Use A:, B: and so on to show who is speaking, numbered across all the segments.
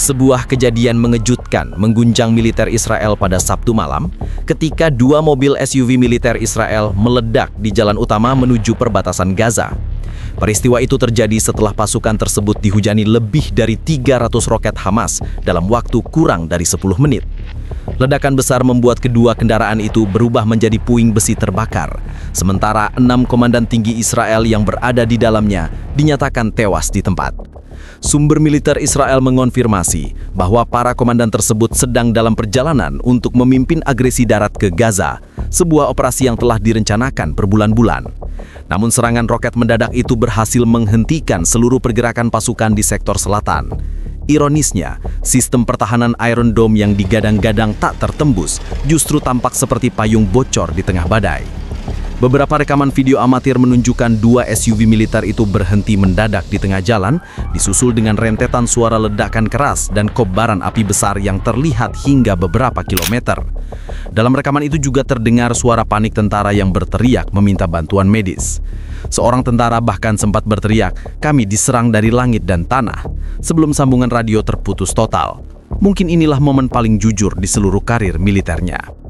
A: Sebuah kejadian mengejutkan mengguncang militer Israel pada Sabtu malam ketika dua mobil SUV militer Israel meledak di jalan utama menuju perbatasan Gaza. Peristiwa itu terjadi setelah pasukan tersebut dihujani lebih dari 300 roket Hamas dalam waktu kurang dari 10 menit. Ledakan besar membuat kedua kendaraan itu berubah menjadi puing besi terbakar, sementara 6 komandan tinggi Israel yang berada di dalamnya dinyatakan tewas di tempat. Sumber militer Israel mengonfirmasi bahwa para komandan tersebut sedang dalam perjalanan untuk memimpin agresi darat ke Gaza, sebuah operasi yang telah direncanakan berbulan-bulan. Namun serangan roket mendadak itu berhasil menghentikan seluruh pergerakan pasukan di sektor selatan. Ironisnya, sistem pertahanan Iron Dome yang digadang-gadang tak tertembus justru tampak seperti payung bocor di tengah badai. Beberapa rekaman video amatir menunjukkan dua SUV militer itu berhenti mendadak di tengah jalan, disusul dengan rentetan suara ledakan keras dan kobaran api besar yang terlihat hingga beberapa kilometer. Dalam rekaman itu juga terdengar suara panik tentara yang berteriak meminta bantuan medis. Seorang tentara bahkan sempat berteriak, "Kami diserang dari langit dan tanah," sebelum sambungan radio terputus total. Mungkin inilah momen paling jujur di seluruh karir militernya.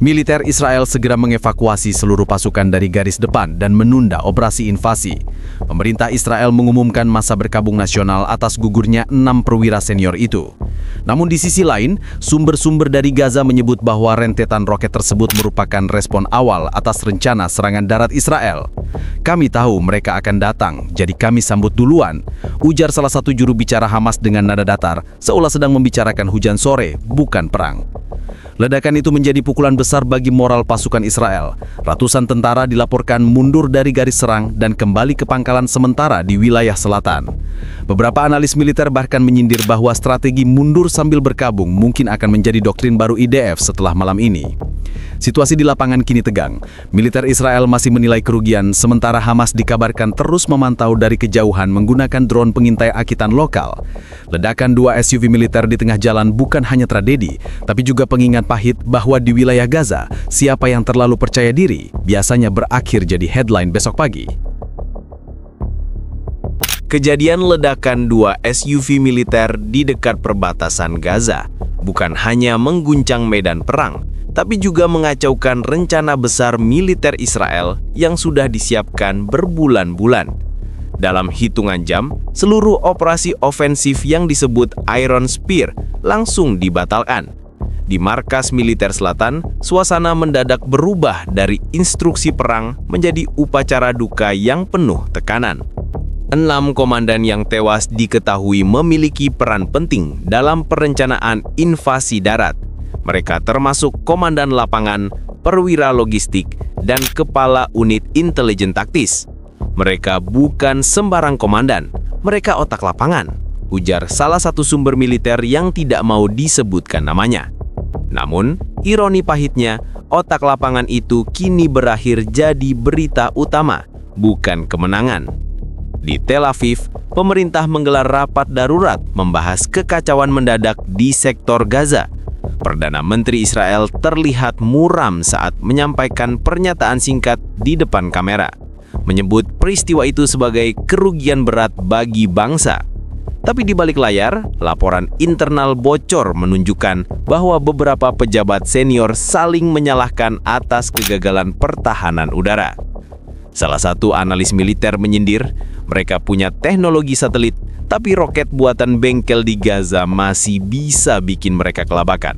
A: Militer Israel segera mengevakuasi seluruh pasukan dari garis depan dan menunda operasi invasi. Pemerintah Israel mengumumkan masa berkabung nasional atas gugurnya 6 perwira senior itu. Namun di sisi lain, sumber-sumber dari Gaza menyebut bahwa rentetan roket tersebut merupakan respon awal atas rencana serangan darat Israel. "Kami tahu mereka akan datang, jadi kami sambut duluan," ujar salah satu juru bicara Hamas dengan nada datar, seolah sedang membicarakan hujan sore, bukan perang. Ledakan itu menjadi pukulan besar bagi moral pasukan Israel. Ratusan tentara dilaporkan mundur dari garis serang dan kembali ke pangkalan sementara di wilayah selatan. Beberapa analis militer bahkan menyindir bahwa strategi mundur sambil berkabung mungkin akan menjadi doktrin baru IDF setelah malam ini. Situasi di lapangan kini tegang. Militer Israel masih menilai kerugian, sementara Hamas dikabarkan terus memantau dari kejauhan menggunakan drone pengintai akitan lokal. Ledakan dua SUV militer di tengah jalan bukan hanya tragedi, tapi juga pengingat pahit bahwa di wilayah Gaza, siapa yang terlalu percaya diri biasanya berakhir jadi headline besok pagi.
B: Kejadian ledakan dua SUV militer di dekat perbatasan Gaza bukan hanya mengguncang medan perang, tapi juga mengacaukan rencana besar militer Israel yang sudah disiapkan berbulan-bulan. Dalam hitungan jam, seluruh operasi ofensif yang disebut Iron Spear langsung dibatalkan. Di markas militer selatan, suasana mendadak berubah dari instruksi perang menjadi upacara duka yang penuh tekanan. 6 komandan yang tewas diketahui memiliki peran penting dalam perencanaan invasi darat. Mereka termasuk komandan lapangan, perwira logistik, dan kepala unit intelijen taktis. Mereka bukan sembarang komandan, mereka otak lapangan, ujar salah satu sumber militer yang tidak mau disebutkan namanya. Namun, ironi pahitnya, otak lapangan itu kini berakhir jadi berita utama, bukan kemenangan. Di Tel Aviv, pemerintah menggelar rapat darurat membahas kekacauan mendadak di sektor Gaza. Perdana Menteri Israel terlihat muram saat menyampaikan pernyataan singkat di depan kamera, menyebut peristiwa itu sebagai kerugian berat bagi bangsa. Tapi di balik layar, laporan internal bocor menunjukkan bahwa beberapa pejabat senior saling menyalahkan atas kegagalan pertahanan udara. Salah satu analis militer menyindir, mereka punya teknologi satelit, tapi roket buatan bengkel di Gaza masih bisa bikin mereka kelabakan.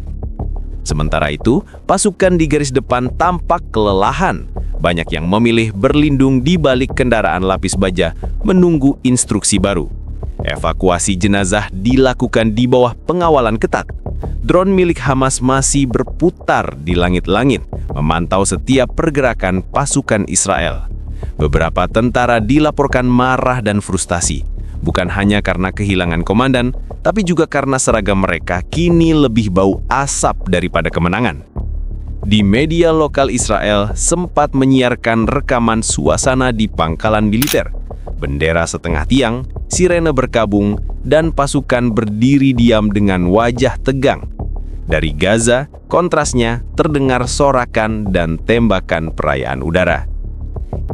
B: Sementara itu, pasukan di garis depan tampak kelelahan. Banyak yang memilih berlindung di balik kendaraan lapis baja menunggu instruksi baru. Evakuasi jenazah dilakukan di bawah pengawalan ketat. Drone milik Hamas masih berputar di langit-langit, memantau setiap pergerakan pasukan Israel. Beberapa tentara dilaporkan marah dan frustasi, bukan hanya karena kehilangan komandan, tapi juga karena seragam mereka kini lebih bau asap daripada kemenangan. Di media lokal Israel sempat menyiarkan rekaman suasana di pangkalan militer. Bendera setengah tiang, sirene berkabung, dan pasukan berdiri diam dengan wajah tegang. Dari Gaza, kontrasnya terdengar sorakan dan tembakan perayaan udara.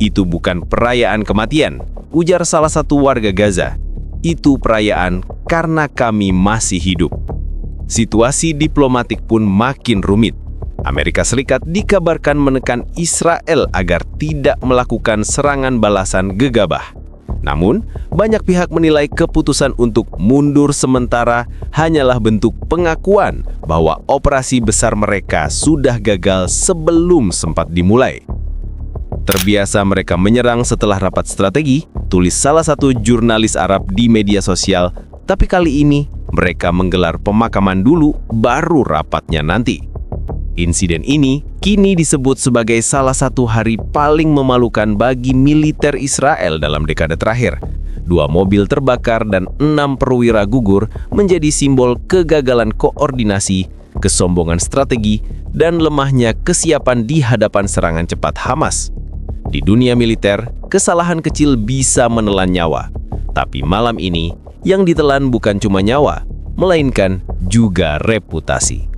B: "Itu bukan perayaan kematian," ujar salah satu warga Gaza. itu perayaan karena kami masih hidup. Situasi diplomatik pun makin rumit. Amerika Serikat dikabarkan menekan Israel agar tidak melakukan serangan balasan gegabah. Namun, banyak pihak menilai keputusan untuk mundur sementara hanyalah bentuk pengakuan bahwa operasi besar mereka sudah gagal sebelum sempat dimulai. Terbiasa mereka menyerang setelah rapat strategi, tulis salah satu jurnalis Arab di media sosial, tapi kali ini mereka menggelar pemakaman dulu baru rapatnya nanti. Insiden ini kini disebut sebagai salah satu hari paling memalukan bagi militer Israel dalam dekade terakhir. 2 mobil terbakar dan 6 perwira gugur menjadi simbol kegagalan koordinasi, kesombongan strategi, dan lemahnya kesiapan di hadapan serangan cepat Hamas. Di dunia militer, kesalahan kecil bisa menelan nyawa. Tapi malam ini, yang ditelan bukan cuma nyawa, melainkan juga reputasi.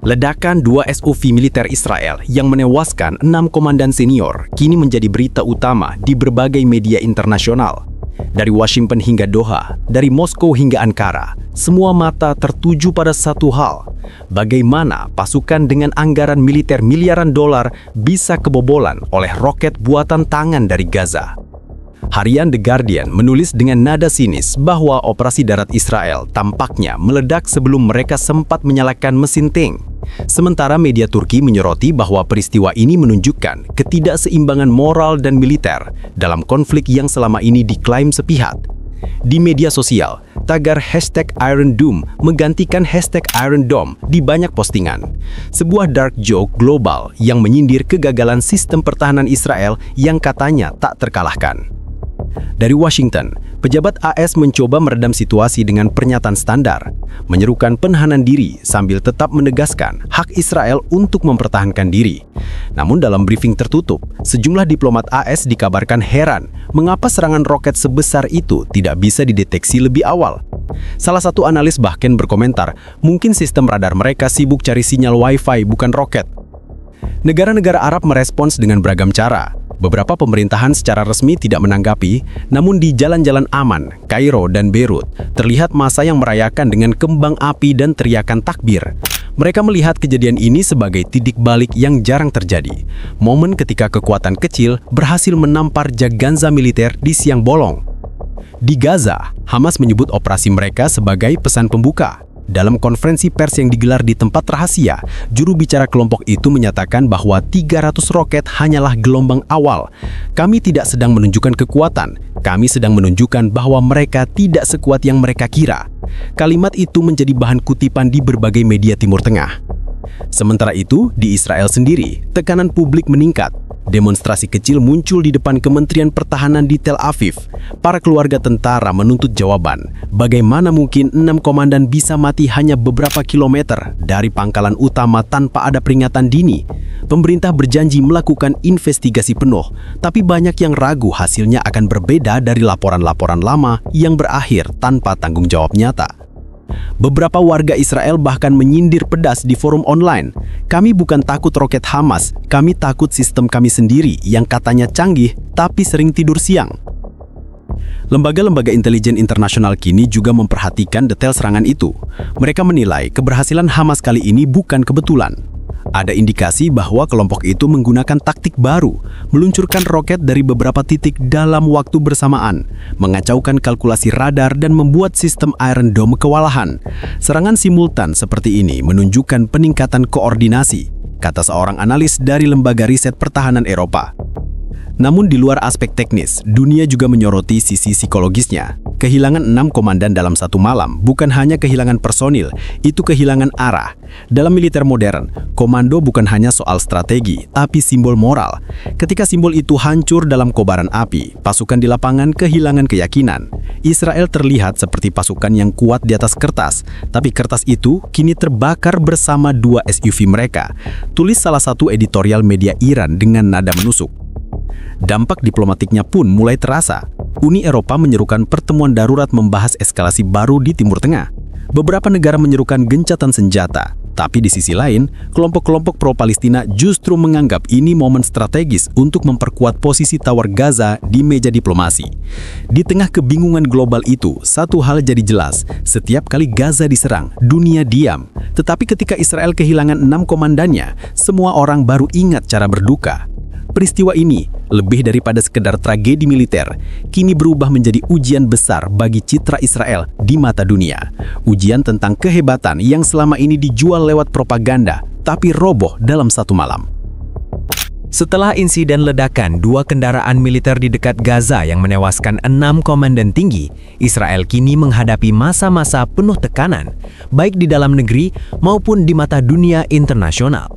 C: Ledakan 2 SUV militer Israel yang menewaskan 6 komandan senior kini menjadi berita utama di berbagai media internasional. Dari Washington hingga Doha, dari Moskow hingga Ankara, semua mata tertuju pada satu hal: bagaimana pasukan dengan anggaran militer miliaran dolar bisa kebobolan oleh roket buatan tangan dari Gaza. Harian The Guardian menulis dengan nada sinis bahwa operasi darat Israel tampaknya meledak sebelum mereka sempat menyalakan mesin tank. Sementara media Turki menyoroti bahwa peristiwa ini menunjukkan ketidakseimbangan moral dan militer dalam konflik yang selama ini diklaim sepihak. Di media sosial, tagar #Iron Dome menggantikan #Iron Dome di banyak postingan. Sebuah dark joke global yang menyindir kegagalan sistem pertahanan Israel yang katanya tak terkalahkan. Dari Washington, pejabat AS mencoba meredam situasi dengan pernyataan standar, menyerukan penahanan diri sambil tetap menegaskan hak Israel untuk mempertahankan diri. Namun dalam briefing tertutup, sejumlah diplomat AS dikabarkan heran mengapa serangan roket sebesar itu tidak bisa dideteksi lebih awal. Salah satu analis bahkan berkomentar, mungkin sistem radar mereka sibuk cari sinyal Wi-Fi bukan roket. Negara-negara Arab merespons dengan beragam cara. Beberapa pemerintahan secara resmi tidak menanggapi, namun di jalan-jalan aman, Kairo dan Beirut, terlihat massa yang merayakan dengan kembang api dan teriakan takbir. Mereka melihat kejadian ini sebagai titik balik yang jarang terjadi. Momen ketika kekuatan kecil berhasil menampar Jaganza militer di siang bolong. Di Gaza, Hamas menyebut operasi mereka sebagai pesan pembuka. Dalam konferensi pers yang digelar di tempat rahasia, juru bicara kelompok itu menyatakan bahwa 300 roket hanyalah gelombang awal. Kami tidak sedang menunjukkan kekuatan, kami sedang menunjukkan bahwa mereka tidak sekuat yang mereka kira. Kalimat itu menjadi bahan kutipan di berbagai media Timur Tengah. Sementara itu, di Israel sendiri, tekanan publik meningkat. Demonstrasi kecil muncul di depan Kementerian Pertahanan di Tel Aviv. Para keluarga tentara menuntut jawaban. Bagaimana mungkin 6 komandan bisa mati hanya beberapa kilometer dari pangkalan utama tanpa ada peringatan dini? Pemerintah berjanji melakukan investigasi penuh, tapi banyak yang ragu hasilnya akan berbeda dari laporan-laporan lama yang berakhir tanpa tanggung jawab nyata. Beberapa warga Israel bahkan menyindir pedas di forum online. Kami bukan takut roket Hamas, kami takut sistem kami sendiri yang katanya canggih tapi sering tidur siang. Lembaga-lembaga intelijen internasional kini juga memperhatikan detail serangan itu. Mereka menilai keberhasilan Hamas kali ini bukan kebetulan. Ada indikasi bahwa kelompok itu menggunakan taktik baru, meluncurkan roket dari beberapa titik dalam waktu bersamaan, mengacaukan kalkulasi radar dan membuat sistem Iron Dome kewalahan. Serangan simultan seperti ini menunjukkan peningkatan koordinasi, kata seorang analis dari lembaga riset pertahanan Eropa. Namun di luar aspek teknis, dunia juga menyoroti sisi psikologisnya. Kehilangan 6 komandan dalam satu malam bukan hanya kehilangan personil, itu kehilangan arah. Dalam militer modern, komando bukan hanya soal strategi, tapi simbol moral. Ketika simbol itu hancur dalam kobaran api, pasukan di lapangan kehilangan keyakinan. Israel terlihat seperti pasukan yang kuat di atas kertas, tapi kertas itu kini terbakar bersama 2 SUV mereka, tulis salah satu editorial media Iran dengan nada menusuk. Dampak diplomatiknya pun mulai terasa. Uni Eropa menyerukan pertemuan darurat membahas eskalasi baru di Timur Tengah. Beberapa negara menyerukan gencatan senjata. Tapi di sisi lain, kelompok-kelompok pro-Palestina justru menganggap ini momen strategis untuk memperkuat posisi tawar Gaza di meja diplomasi. Di tengah kebingungan global itu, satu hal jadi jelas, setiap kali Gaza diserang, dunia diam. Tetapi ketika Israel kehilangan 6 komandannya, semua orang baru ingat cara berduka. Peristiwa ini, lebih daripada sekedar tragedi militer, kini berubah menjadi ujian besar bagi citra Israel di mata dunia. Ujian tentang kehebatan yang selama ini dijual lewat propaganda, tapi roboh dalam satu malam.
D: Setelah insiden ledakan 2 kendaraan militer di dekat Gaza yang menewaskan 6 komandan tinggi, Israel kini menghadapi masa-masa penuh tekanan, baik di dalam negeri maupun di mata dunia internasional.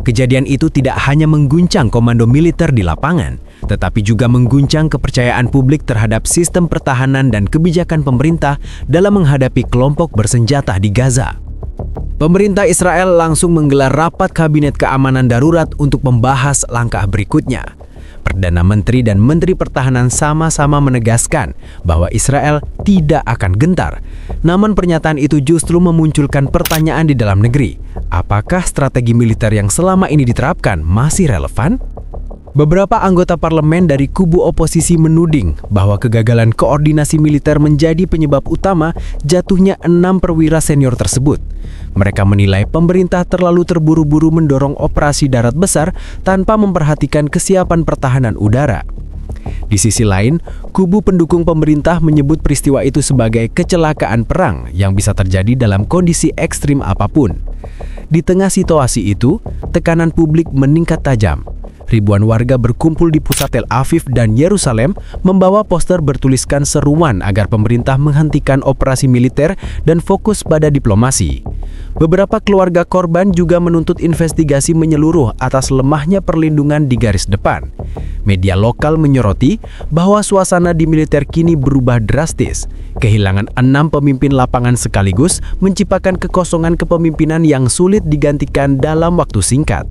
D: Kejadian itu tidak hanya mengguncang komando militer di lapangan, tetapi juga mengguncang kepercayaan publik terhadap sistem pertahanan dan kebijakan pemerintah dalam menghadapi kelompok bersenjata di Gaza. Pemerintah Israel langsung menggelar rapat kabinet keamanan darurat untuk membahas langkah berikutnya. Perdana Menteri dan Menteri Pertahanan sama-sama menegaskan bahwa Israel tidak akan gentar. Namun pernyataan itu justru memunculkan pertanyaan di dalam negeri. Apakah strategi militer yang selama ini diterapkan masih relevan? Beberapa anggota parlemen dari kubu oposisi menuding bahwa kegagalan koordinasi militer menjadi penyebab utama jatuhnya 6 perwira senior tersebut. Mereka menilai pemerintah terlalu terburu-buru mendorong operasi darat besar tanpa memperhatikan kesiapan pertahanan udara. Di sisi lain, kubu pendukung pemerintah menyebut peristiwa itu sebagai kecelakaan perang yang bisa terjadi dalam kondisi ekstrim apapun. Di tengah situasi itu, tekanan publik meningkat tajam. Ribuan warga berkumpul di pusat Tel Aviv dan Yerusalem membawa poster bertuliskan seruan agar pemerintah menghentikan operasi militer dan fokus pada diplomasi. Beberapa keluarga korban juga menuntut investigasi menyeluruh atas lemahnya perlindungan di garis depan. Media lokal menyoroti bahwa suasana di militer kini berubah drastis. Kehilangan 6 pemimpin lapangan sekaligus menciptakan kekosongan kepemimpinan yang sulit digantikan dalam waktu singkat.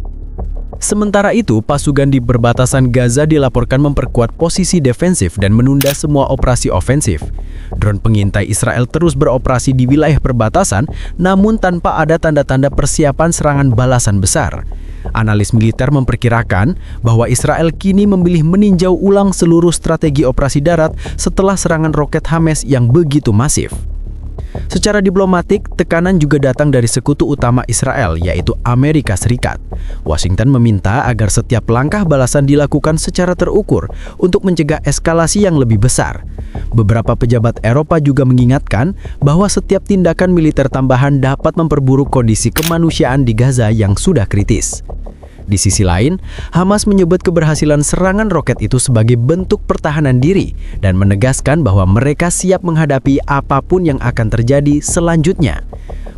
D: Sementara itu, pasukan di perbatasan Gaza dilaporkan memperkuat posisi defensif dan menunda semua operasi ofensif. Drone pengintai Israel terus beroperasi di wilayah perbatasan, namun tanpa ada tanda-tanda persiapan serangan balasan besar. Analis militer memperkirakan bahwa Israel kini memilih meninjau ulang seluruh strategi operasi darat setelah serangan roket Hamas yang begitu masif. Secara diplomatik, tekanan juga datang dari sekutu utama Israel, yaitu Amerika Serikat. Washington meminta agar setiap langkah balasan dilakukan secara terukur untuk mencegah eskalasi yang lebih besar. Beberapa pejabat Eropa juga mengingatkan bahwa setiap tindakan militer tambahan dapat memperburuk kondisi kemanusiaan di Gaza yang sudah kritis. Di sisi lain, Hamas menyebut keberhasilan serangan roket itu sebagai bentuk pertahanan diri dan menegaskan bahwa mereka siap menghadapi apapun yang akan terjadi selanjutnya.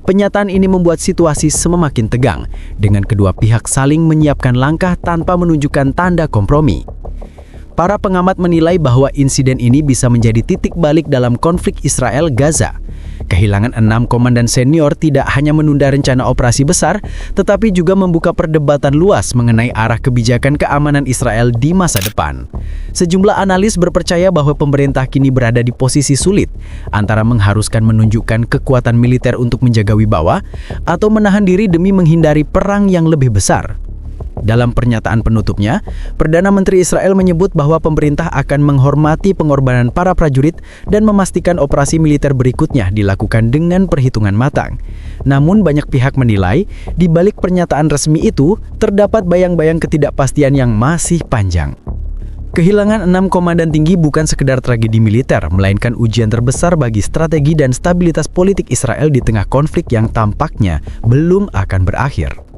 D: Pernyataan ini membuat situasi semakin tegang, dengan kedua pihak saling menyiapkan langkah tanpa menunjukkan tanda kompromi. Para pengamat menilai bahwa insiden ini bisa menjadi titik balik dalam konflik Israel-Gaza. Kehilangan 6 komandan senior tidak hanya menunda rencana operasi besar, tetapi juga membuka perdebatan luas mengenai arah kebijakan keamanan Israel di masa depan. Sejumlah analis berpercaya bahwa pemerintah kini berada di posisi sulit, antara mengharuskan menunjukkan kekuatan militer untuk menjaga wibawa, atau menahan diri demi menghindari perang yang lebih besar. Dalam pernyataan penutupnya, Perdana Menteri Israel menyebut bahwa pemerintah akan menghormati pengorbanan para prajurit dan memastikan operasi militer berikutnya dilakukan dengan perhitungan matang. Namun banyak pihak menilai, di balik pernyataan resmi itu, terdapat bayang-bayang ketidakpastian yang masih panjang. Kehilangan 6 komandan tinggi bukan sekedar tragedi militer, melainkan ujian terbesar bagi strategi dan stabilitas politik Israel di tengah konflik yang tampaknya belum akan berakhir.